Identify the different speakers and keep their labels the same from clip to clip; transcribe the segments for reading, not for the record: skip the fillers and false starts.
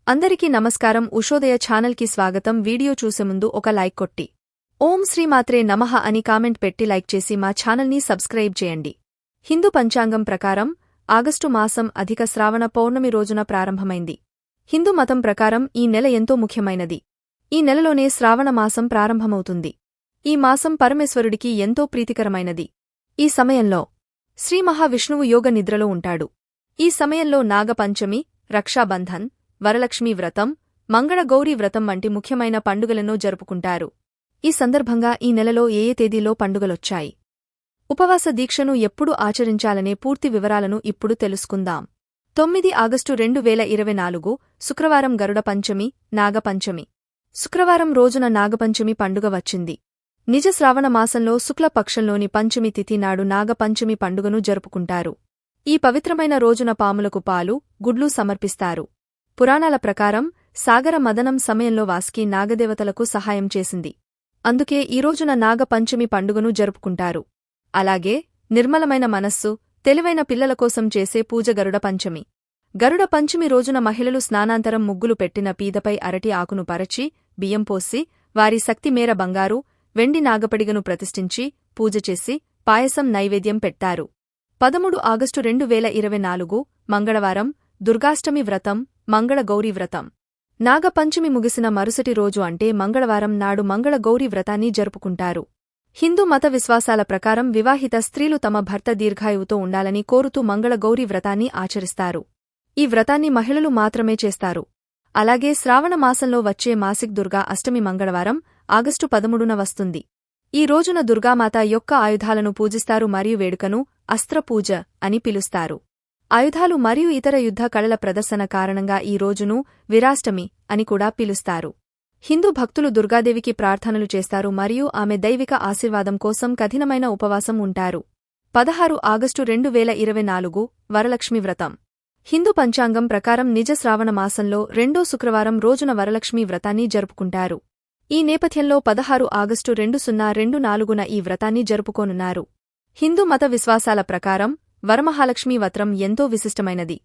Speaker 1: అందరికీ నమస్కారం. ఉషోదయ ఛానల్కి స్వాగతం. వీడియో చూసే ముందు ఒక లైక్ కొట్టి ఓం శ్రీమాత్రే నమః అని కామెంట్ పెట్టి లైక్ చేసి మా ఛానల్ని సబ్స్క్రైబ్ చేయండి. హిందూ పంచాంగం ప్రకారం ఆగస్టు మాసం అధిక శ్రావణ పౌర్ణమి రోజున ప్రారంభమైంది. హిందూ మతం ప్రకారం ఈ నెల ఎంతో ముఖ్యమైనది. ఈ నెలలోనే శ్రావణ మాసం ప్రారంభమవుతుంది. ఈ మాసం పరమేశ్వరుడికి ఎంతో ప్రీతికరమైనది. ఈ సమయంలో శ్రీ మహావిష్ణువు యోగ నిద్రలో ఉంటాడు. ఈ సమయంలో నాగపంచమి, రక్షాబంధన్, వరలక్ష్మీ వ్రతం, మంగళగౌరీ వ్రతం వంటి ముఖ్యమైన పండుగలను జరుపుకుంటారు. ఈ సందర్భంగా ఈ నెలలో ఏ తేదీలో పండుగలొచ్చాయి, ఉపవాస దీక్షను ఎప్పుడు ఆచరించాలనే పూర్తి వివరాలను ఇప్పుడు తెలుసుకుందాం. 9 ఆగస్టు 2024 శుక్రవారం గరుడ పంచమి, నాగపంచమి. శుక్రవారం రోజున నాగపంచమి పండుగ వచ్చింది. నిజ శ్రావణ మాసంలో శుక్లపక్షంలోని పంచమి తిథి నాడు నాగపంచమి పండుగను జరుపుకుంటారు. ఈ పవిత్రమైన రోజున పాములకు పాలు, గుడ్లు సమర్పిస్తారు. పురాణాల ప్రకారం సాగర మదనం సమయంలో వాసుకి నాగదేవతలకు సహాయం చేసింది. అందుకే ఈ రోజున నాగపంచమి పండుగను జరుపుకుంటారు. అలాగే నిర్మలమైన మనస్సు, తెలివైన పిల్లల కోసం చేసే పూజ గరుడ పంచమి. గరుడ పంచమి రోజున మహిళలు స్నానాంతరం ముగ్గులు పెట్టిన పీదపై అరటి ఆకును పరచి, బియ్యం పోసి, వారి శక్తి మేర బంగారు, వెండి నాగపడిగను ప్రతిష్ఠించి, పూజ చేసి, పాయసం నైవేద్యం పెట్టారు. 13 ఆగస్టు 2024 మంగళవారం దుర్గాష్టమి వ్రతం, మంగళగౌరీ వ్రతం. నాగపంచమి ముగిసిన మరుసటి రోజు అంటే మంగళవారం నాడు మంగళగౌరీ వ్రతాన్ని జరుపుకుంటారు. హిందూ మత విశ్వాసాల ప్రకారం వివాహిత స్త్రీలు తమ భర్త దీర్ఘాయువుతో ఉండాలని కోరుతూ మంగళగౌరీ వ్రతాన్ని ఆచరిస్తారు. ఈ వ్రతాన్ని మహిళలు మాత్రమే చేస్తారు. అలాగే శ్రావణ మాసంలో వచ్చే మాసిక్ దుర్గా అష్టమి మంగళవారం ఆగస్టు 13న వస్తుంది. ఈ రోజున దుర్గామాత యొక్క ఆయుధాలను పూజిస్తారు మరియు వేడుకను అస్త్రపూజ అని పిలుస్తారు. ఆయుధాలు మరియు ఇతర యుద్ధ కళల ప్రదర్శన కారణంగా ఈ రోజును వీరాష్టమి అని కూడా పిలుస్తారు. హిందూ భక్తులు దుర్గాదేవికి ప్రార్థనలు చేస్తారు మరియు ఆమె దైవిక ఆశీర్వాదం కోసం కఠినమైన ఉపవాసం ఉంటారు. 16 ఆగస్టు 2024 వరలక్ష్మి వ్రతం. హిందూ పంచాంగం ప్రకారం నిజ శ్రావణ మాసంలో రెండో శుక్రవారం రోజున వరలక్ష్మీ వ్రతాన్ని జరుపుకుంటారు. ఈ నేపథ్యంలో 16 ఆగస్టు 2024న ఈ వ్రతాన్ని జరుపుకోనున్నారు. హిందూ మత విశ్వాసాల ప్రకారం వరమహాలక్ష్మీ వ్రతం ఎంతో విశిష్టమైనది.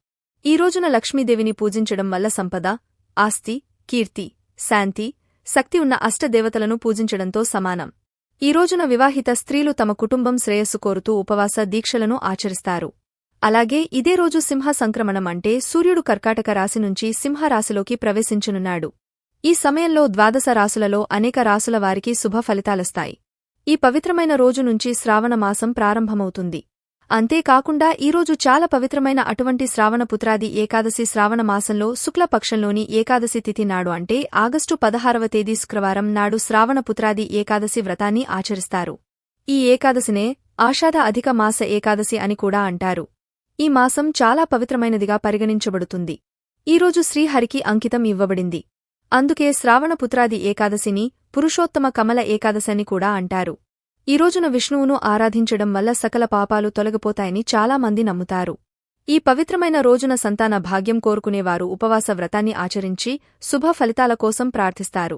Speaker 1: ఈ రోజున లక్ష్మీదేవిని పూజించడం వల్ల సంపద, ఆస్తి, కీర్తి, శాంతి, శక్తి ఉన్న అష్టదేవతలను పూజించడంతో సమానం. ఈ రోజున వివాహిత స్త్రీలు తమ కుటుంబం శ్రేయస్సు కోరుతూ ఉపవాస దీక్షలను ఆచరిస్తారు. అలాగే ఇదే రోజు సింహ సంక్రమణం అంటే సూర్యుడు కర్కాటక రాశి నుంచి సింహరాశిలోకి ప్రవేశించనున్నాడు. ఈ సమయంలో ద్వాదశ రాశులలో అనేక రాశుల వారికి శుభ ఫలితాలొస్తాయి. ఈ పవిత్రమైన రోజు నుంచి శ్రావణ మాసం ప్రారంభమవుతుంది. అంతేకాకుండా ఈరోజు చాలా పవిత్రమైన అటువంటి శ్రావణపుత్రాది ఏకాదశి శ్రావణ మాసంలో శుక్లపక్షంలోని ఏకాదశి తిథి నాడు అంటే ఆగస్టు 16వ తేదీ శుక్రవారం నాడు శ్రావణపుత్రాది ఏకాదశి వ్రతాన్ని ఆచరిస్తారు. ఈ ఏకాదశినే ఆషాఢ అధిక మాస ఏకాదశి అని కూడా అంటారు. ఈ మాసం చాలా పవిత్రమైనదిగా పరిగణించబడుతుంది. ఈరోజు శ్రీహరికి అంకితం ఇవ్వబడింది. అందుకే శ్రావణపుత్రాది ఏకాదశిని పురుషోత్తమ కమల ఏకాదశని కూడా అంటారు. ఈ రోజున విష్ణువును ఆరాధించడం వల్ల సకల పాపాలు తొలగిపోతాయని చాలామంది నమ్ముతారు. ఈ పవిత్రమైన రోజున సంతాన భాగ్యం కోరుకునేవారు ఉపవాస వ్రతాన్ని ఆచరించి శుభ ఫలితాల కోసం ప్రార్థిస్తారు.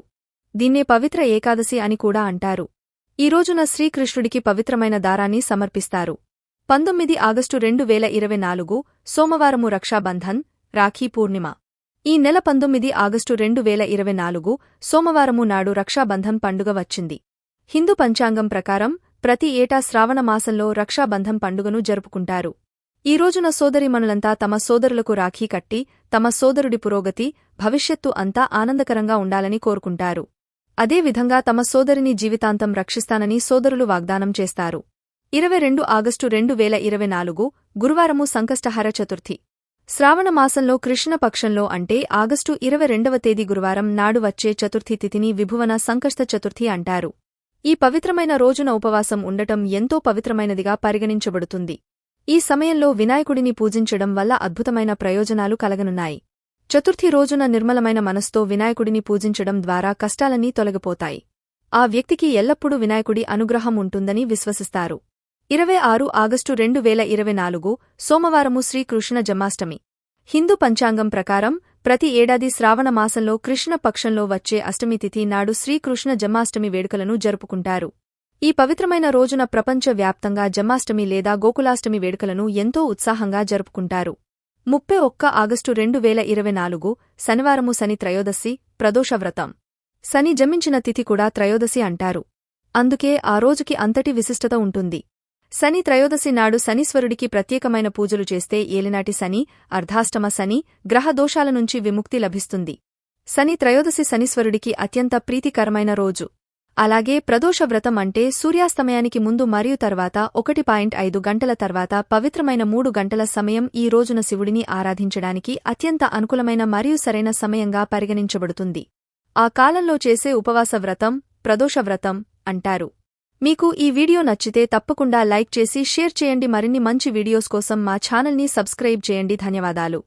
Speaker 1: దీన్నే పవిత్ర ఏకాదశి అని కూడా అంటారు. ఈ రోజున శ్రీకృష్ణుడికి పవిత్రమైన దారాన్ని సమర్పిస్తారు. 19 ఆగస్టు 2024 సోమవారము రక్షాబంధన్, రాఖీ పూర్ణిమ. ఈ నెల 19 ఆగస్టు 2024 సోమవారము నాడు రక్షాబంధన్ పండుగ వచ్చింది. హిందూ పంచాంగం ప్రకారం ప్రతి ఏటా శ్రావణ మాసంలో రక్షాబంధన్ పండుగను జరుపుకుంటారు. ఈ రోజున సోదరీమణులంతా తమ సోదరులకు రాఖీ కట్టి తమ సోదరుడి పురోగతి, భవిష్యత్తు అంతా ఆనందకరంగా ఉండాలని కోరుకుంటారు. అదేవిధంగా తమ సోదరిని జీవితాంతం రక్షిస్తానని సోదరులు వాగ్దానం చేస్తారు. 22 ఆగస్టు 2024 గురువారము సంకష్టహర చతుర్థి. శ్రావణ మాసంలో కృష్ణపక్షంలో అంటే ఆగస్టు 22వ తేదీ గురువారం నాడు వచ్చే చతుర్థి తిథిని విభువన సంకష్ట చతుర్థి అంటారు. ఈ పవిత్రమైన రోజున ఉపవాసం ఉండటం ఎంతో పవిత్రమైనదిగా పరిగణించబడుతుంది. ఈ సమయంలో వినాయకుడిని పూజించడం వల్ల అద్భుతమైన ప్రయోజనాలు కలగనున్నాయి. చతుర్థి రోజున నిర్మలమైన మనస్తో వినాయకుడిని పూజించడం ద్వారా కష్టాలన్నీ తొలగిపోతాయి. ఆ వ్యక్తికి ఎల్లప్పుడూ వినాయకుడి అనుగ్రహం ఉంటుందని విశ్వసిస్తారు. 26 ఆగస్టు 2024 సోమవారము శ్రీకృష్ణ జన్మాష్టమి. హిందూ పంచాంగం ప్రకారం ప్రతి ఏడాది శ్రావణ మాసంలో కృష్ణ పక్షంలో వచ్చే అష్టమి తిథి నాడు శ్రీకృష్ణ జన్మాష్టమి వేడుకలను జరుపుకుంటారు. ఈ పవిత్రమైన రోజున ప్రపంచ వ్యాప్తంగా జన్మాష్టమి లేదా గోకులాష్టమి వేడుకలను ఎంతో ఉత్సాహంగా జరుపుకుంటారు. 31 ఆగస్టు 2024 శనివారము శని త్రయోదశి ప్రదోష వ్రతం. శని జమించిన తిథి కూడా త్రయోదశి అంటారు. అందుకే ఆ రోజుకి అంతటి విశిష్టత ఉంటుంది. శని త్రయోదశి నాడు శనీశ్వరుడికి ప్రత్యేకమైన పూజలు చేస్తే ఏలినాటి శని, అర్ధాష్టమ శని, గ్రహ దోషాల నుంచి విముక్తి లభిస్తుంది. శని త్రయోదశి శనీశ్వరుడికి అత్యంత ప్రీతికరమైన రోజు. అలాగే ప్రదోష వ్రతం అంటే సూర్యాస్తమయానికి ముందు మరియు తర్వాత 1.5 గంటల తర్వాత పవిత్రమైన 3 గంటల సమయం. ఈ రోజున శివుడిని ఆరాధించడానికి అత్యంత అనుకూలమైన మరియు సరైన సమయంగా పరిగణించబడుతుంది. ఆ కాలంలో చేసే ఉపవాస వ్రతం ప్రదోష వ్రతం అంటారు. మీకు ఈ వీడియో నచ్చితే తప్పకుండా లైక్ చేసి షేర్ చేయండి. మరిన్ని మంచి వీడియోస్ కోసం మా ఛానల్ని సబ్స్క్రైబ్ చేయండి. ధన్యవాదాలు.